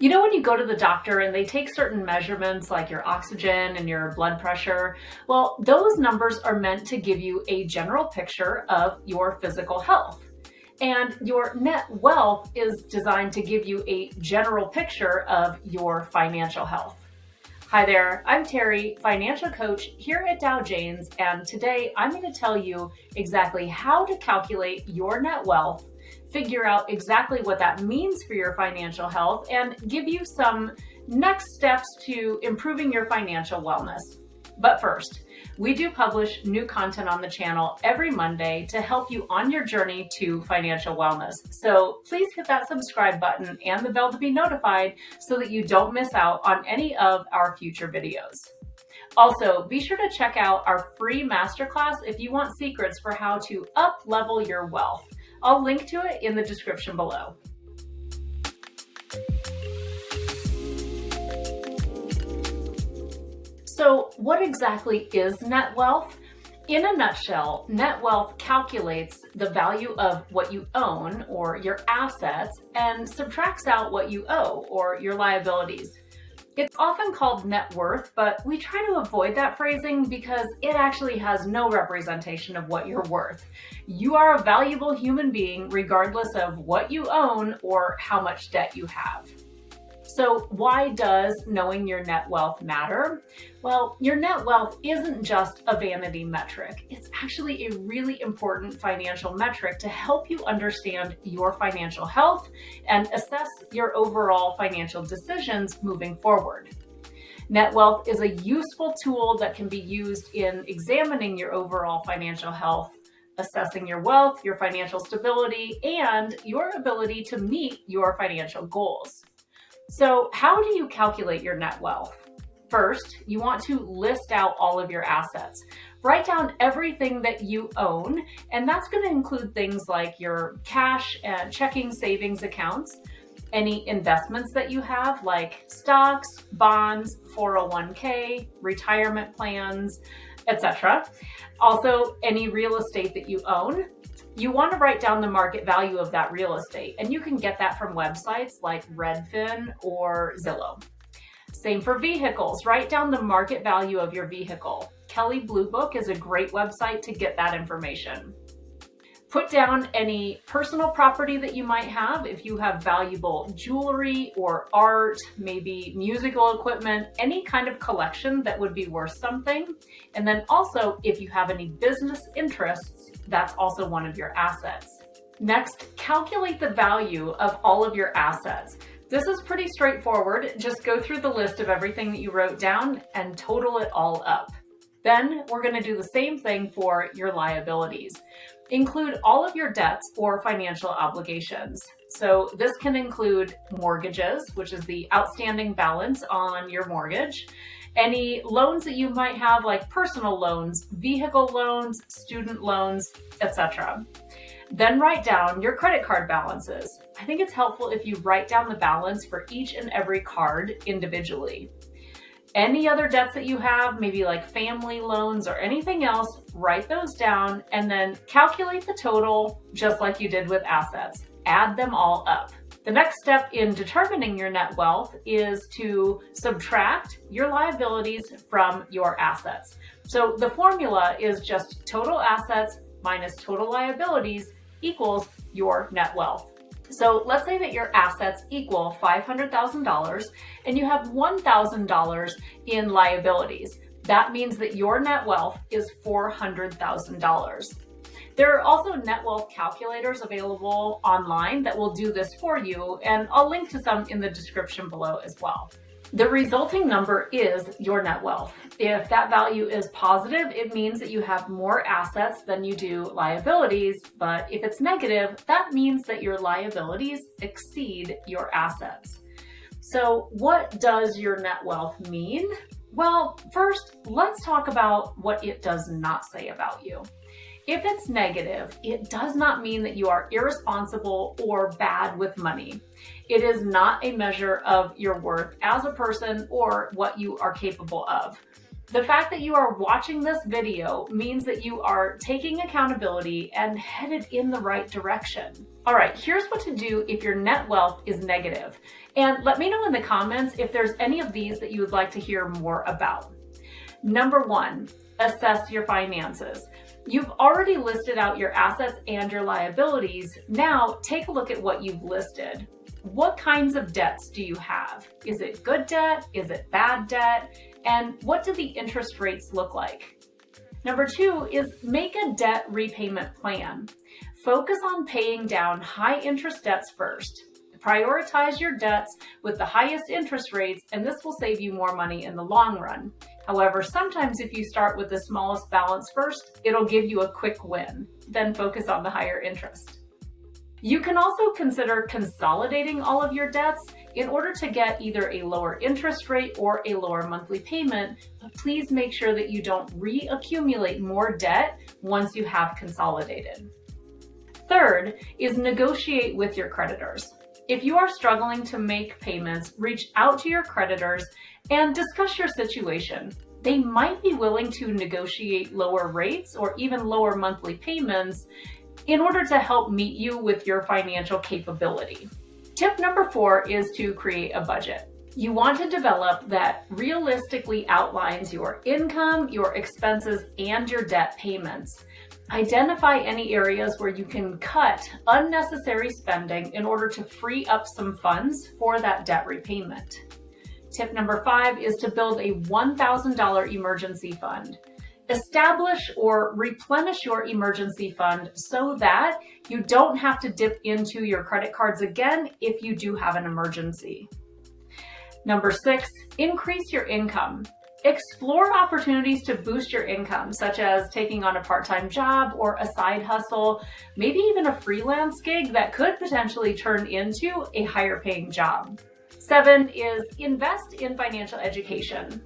You know, when you go to the doctor and they take certain measurements like your oxygen and your blood pressure, well, those numbers are meant to give you a general picture of your physical health. And your net wealth is designed to give you a general picture of your financial health. Hi there, I'm Terry, financial coach here at Dow Jones, and today I'm going to tell you exactly how to calculate your net wealth, figure out exactly what that means for your financial health, and give you some next steps to improving your financial wellness. But first, we do publish new content on the channel every Monday to help you on your journey to financial wellness. So please hit that subscribe button and the bell to be notified so that you don't miss out on any of our future videos. Also, be sure to check out our free masterclass if you want secrets for how to up-level your wealth. I'll link to it in the description below. So what exactly is net wealth? In a nutshell, net wealth calculates the value of what you own or your assets and subtracts out what you owe or your liabilities. It's often called net worth, but we try to avoid that phrasing because it actually has no representation of what you're worth. You are a valuable human being regardless of what you own or how much debt you have. So why does knowing your net wealth matter? Well, your net wealth isn't just a vanity metric. It's actually a really important financial metric to help you understand your financial health and assess your overall financial decisions moving forward. Net wealth is a useful tool that can be used in examining your overall financial health, assessing your wealth, your financial stability, and your ability to meet your financial goals. So how do you calculate your net wealth? First, you want to list out all of your assets. Write down everything that you own, and that's going to include things like your cash and checking savings accounts, any investments that you have like stocks, bonds, 401k, retirement plans, etc. Also, any real estate that you own. You want to write down the market value of that real estate, and you can get that from websites like Redfin or Zillow. Same for vehicles. Write down the market value of your vehicle. Kelley Blue Book is a great website to get that information. Put down any personal property that you might have. If you have valuable jewelry or art, maybe musical equipment, any kind of collection that would be worth something. And then also, if you have any business interests, that's also one of your assets. Next, calculate the value of all of your assets. This is pretty straightforward. Just go through the list of everything that you wrote down and total it all up. Then we're going to do the same thing for your liabilities. Include all of your debts or financial obligations. So this can include mortgages, which is the outstanding balance on your mortgage, any loans that you might have like personal loans, vehicle loans, student loans, etc. Then write down your credit card balances. I think it's helpful if you write down the balance for each and every card individually. Any other debts that you have, maybe like family loans or anything else, write those down and then calculate the total just like you did with assets. Add them all up. The next step in determining your net wealth is to subtract your liabilities from your assets. So the formula is just total assets minus total liabilities equals your net wealth. So let's say that your assets equal $500,000 and you have $1,000 in liabilities. That means that your net wealth is $400,000. There are also net wealth calculators available online that will do this for you, and I'll link to some in the description below as well. The resulting number is your net wealth. If that value is positive, it means that you have more assets than you do liabilities, but if it's negative, that means that your liabilities exceed your assets. So what does your net wealth mean? Well, first, let's talk about what it does not say about you. If it's negative, it does not mean that you are irresponsible or bad with money. It is not a measure of your worth as a person or what you are capable of. The fact that you are watching this video means that you are taking accountability and headed in the right direction. All right, here's what to do if your net wealth is negative. And let me know in the comments if there's any of these that you would like to hear more about. Number 1, assess your finances. You've already listed out your assets and your liabilities. Now take a look at what you've listed. What kinds of debts do you have? Is it good debt? Is it bad debt? And what do the interest rates look like? Number 2 is make a debt repayment plan. Focus on paying down high interest debts first. Prioritize your debts with the highest interest rates, and this will save you more money in the long run. However, sometimes if you start with the smallest balance first, it'll give you a quick win. Then focus on the higher interest. You can also consider consolidating all of your debts in order to get either a lower interest rate or a lower monthly payment, but please make sure that you don't reaccumulate more debt once you have consolidated. Third is negotiate with your creditors. If you are struggling to make payments, reach out to your creditors and discuss your situation. They might be willing to negotiate lower rates or even lower monthly payments in order to help meet you with your financial capability. Tip number 4 is to create a budget. You want to develop that realistically outlines your income, your expenses, and your debt payments. Identify any areas where you can cut unnecessary spending in order to free up some funds for that debt repayment. Tip number 5 is to build a $1,000 emergency fund. Establish or replenish your emergency fund so that you don't have to dip into your credit cards again if you do have an emergency. Number 6, increase your income. Explore opportunities to boost your income, such as taking on a part-time job or a side hustle, maybe even a freelance gig that could potentially turn into a higher paying job. 7 is invest in financial education.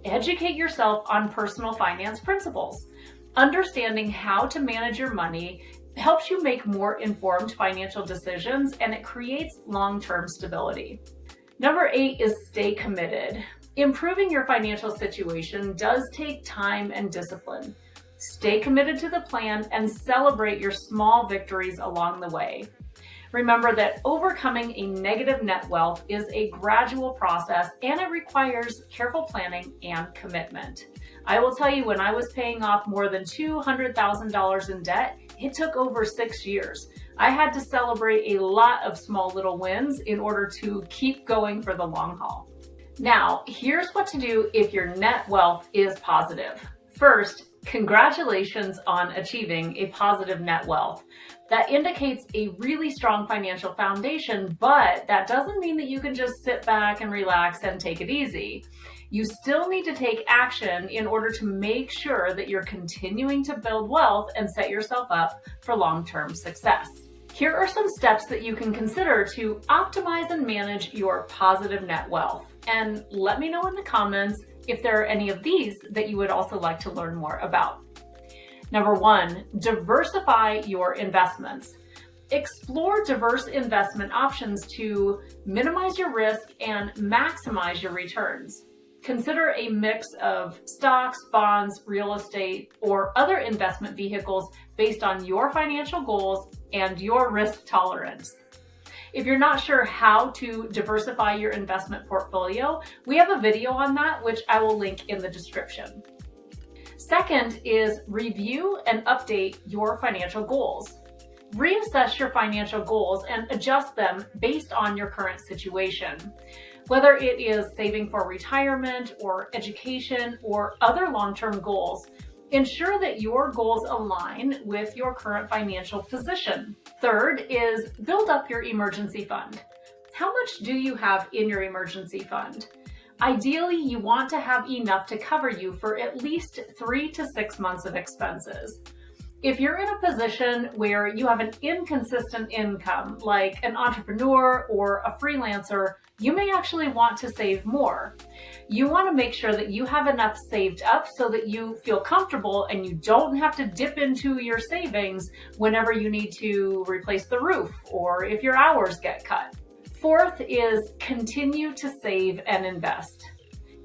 Educate yourself on personal finance principles. Understanding how to manage your money helps you make more informed financial decisions, and it creates long-term stability. Number 8 is stay committed. Improving your financial situation does take time and discipline. Stay committed to the plan and celebrate your small victories along the way. Remember that overcoming a negative net wealth is a gradual process, and it requires careful planning and commitment. I will tell you, when I was paying off more than $200,000 in debt, it took over 6 years. I had to celebrate a lot of small little wins in order to keep going for the long haul. Now, here's what to do if your net wealth is positive. First, congratulations on achieving a positive net wealth. That indicates a really strong financial foundation, but that doesn't mean that you can just sit back and relax and take it easy. You still need to take action in order to make sure that you're continuing to build wealth and set yourself up for long-term success. Here are some steps that you can consider to optimize and manage your positive net wealth. And let me know in the comments if there are any of these that you would also like to learn more about. Number 1, diversify your investments. Explore diverse investment options to minimize your risk and maximize your returns. Consider a mix of stocks, bonds, real estate, or other investment vehicles based on your financial goals and your risk tolerance. If you're not sure how to diversify your investment portfolio, we have a video on that, which I will link in the description. Second is review and update your financial goals. Reassess your financial goals and adjust them based on your current situation. Whether it is saving for retirement or education or other long-term goals, ensure that your goals align with your current financial position. Third is build up your emergency fund. How much do you have in your emergency fund? Ideally, you want to have enough to cover you for at least 3 to 6 months of expenses. If you're in a position where you have an inconsistent income, like an entrepreneur or a freelancer, you may actually want to save more. You want to make sure that you have enough saved up so that you feel comfortable and you don't have to dip into your savings whenever you need to replace the roof or if your hours get cut. Fourth is continue to save and invest.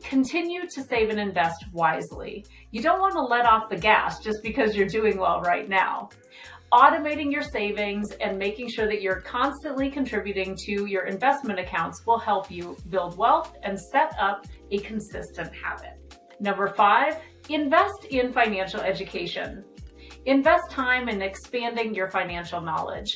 continue to save and invest wisely. You don't want to let off the gas just because you're doing well right now. Automating your savings and making sure that you're constantly contributing to your investment accounts will help you build wealth and set up a consistent habit. Number 5, invest in financial education. Invest time in expanding your financial knowledge.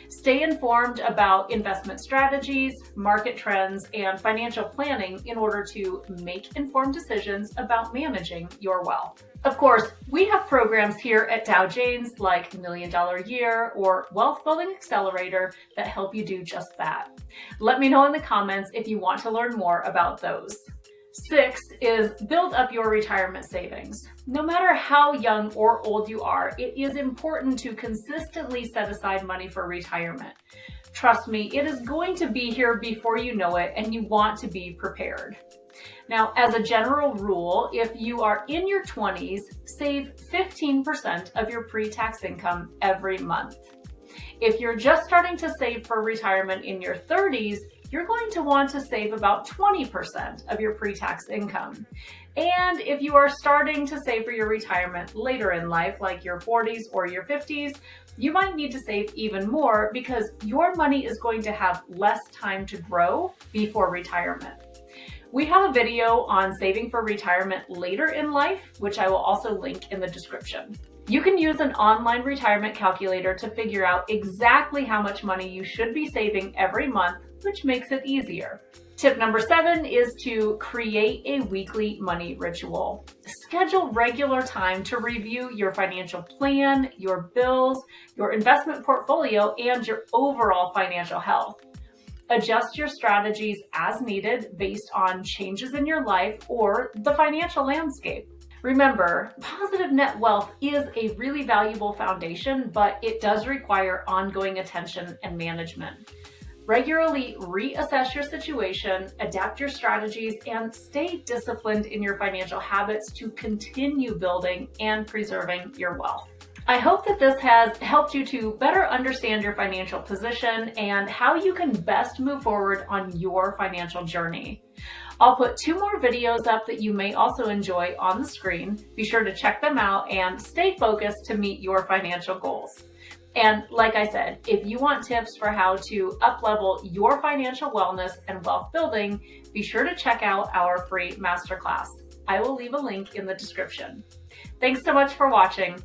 Stay informed about investment strategies, market trends, and financial planning in order to make informed decisions about managing your wealth. Of course, we have programs here at Dow Janes like $1 Million Year or Wealth Building Accelerator that help you do just that. Let me know in the comments if you want to learn more about those. 6 is build up your retirement savings. No matter how young or old you are, it is important to consistently set aside money for retirement. Trust me, it is going to be here before you know it, and you want to be prepared. Now, as a general rule, if you are in your 20s, save 15% of your pre-tax income every month. If you're just starting to save for retirement in your 30s, you're going to want to save about 20% of your pre-tax income. And if you are starting to save for your retirement later in life, like your 40s or your 50s, you might need to save even more because your money is going to have less time to grow before retirement. We have a video on saving for retirement later in life, which I will also link in the description. You can use an online retirement calculator to figure out exactly how much money you should be saving every month, which makes it easier. Tip number 7 is to create a weekly money ritual. Schedule regular time to review your financial plan, your bills, your investment portfolio, and your overall financial health. Adjust your strategies as needed based on changes in your life or the financial landscape. Remember, positive net wealth is a really valuable foundation, but it does require ongoing attention and management. Regularly reassess your situation, adapt your strategies, and stay disciplined in your financial habits to continue building and preserving your wealth. I hope that this has helped you to better understand your financial position and how you can best move forward on your financial journey. I'll put 2 more videos up that you may also enjoy on the screen. Be sure to check them out and stay focused to meet your financial goals. And like I said, if you want tips for how to up-level your financial wellness and wealth building, be sure to check out our free masterclass. I will leave a link in the description. Thanks so much for watching.